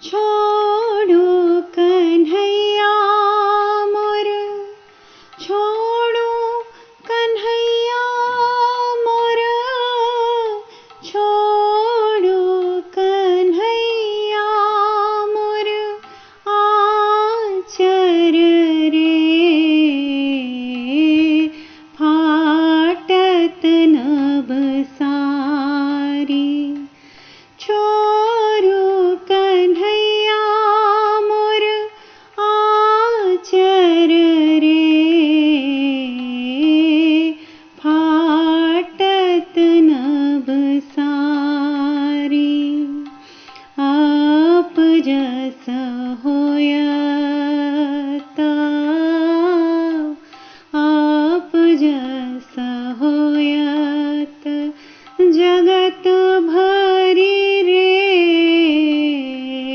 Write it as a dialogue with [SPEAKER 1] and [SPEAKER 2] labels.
[SPEAKER 1] छोड़ो कन्हैया मोर, छोड़ो कन्हैया मोर, छोड़ो कन्हैया मोर आचर रे, फाटत नभ सारी। छोड़ो कन्हैया मोर आचर रे, फाटत नभ सारी। आप